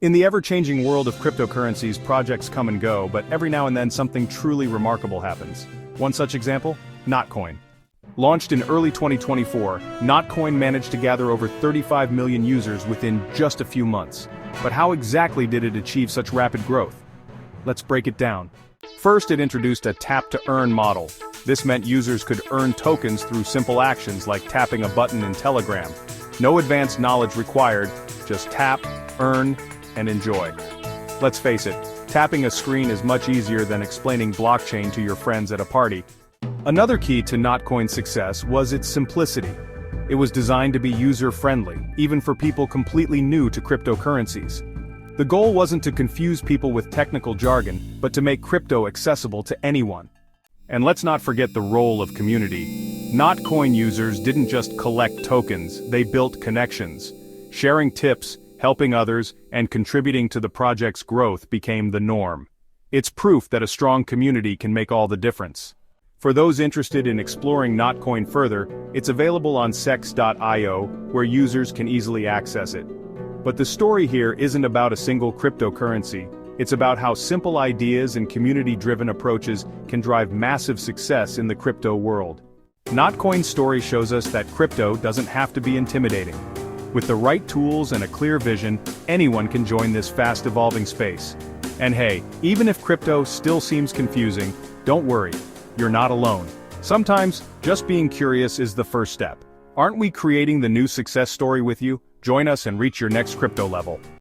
In the ever-changing world of cryptocurrencies, projects come and go, but every now and then something truly remarkable happens. One such example? Notcoin. Launched in early 2024, Notcoin managed to gather over 35 million users within just a few months. But how exactly did it achieve such rapid growth? Let's break it down. First, it introduced a tap-to-earn model. This meant users could earn tokens through simple actions like tapping a button in Telegram. No advanced knowledge required, just tap, earn, and enjoy. Let's face it, tapping a screen is much easier than explaining blockchain to your friends at a party. Another key to Notcoin's success was its simplicity. It was designed to be user-friendly, even for people completely new to cryptocurrencies. The goal wasn't to confuse people with technical jargon, but to make crypto accessible to anyone. And let's not forget the role of community. Notcoin users didn't just collect tokens, they built connections. Sharing tips, helping others, and contributing to the project's growth became the norm. It's proof that a strong community can make all the difference. For those interested in exploring Notcoin further, it's available on CEX.IO, where users can easily access it. But the story here isn't about a single cryptocurrency. It's about how simple ideas and community-driven approaches can drive massive success in the crypto world. Notcoin's story shows us that crypto doesn't have to be intimidating. With the right tools and a clear vision, anyone can join this fast-evolving space. And hey, even if crypto still seems confusing, don't worry, you're not alone. Sometimes, just being curious is the first step. Aren't we creating the new success story with you? Join us and reach your next crypto level.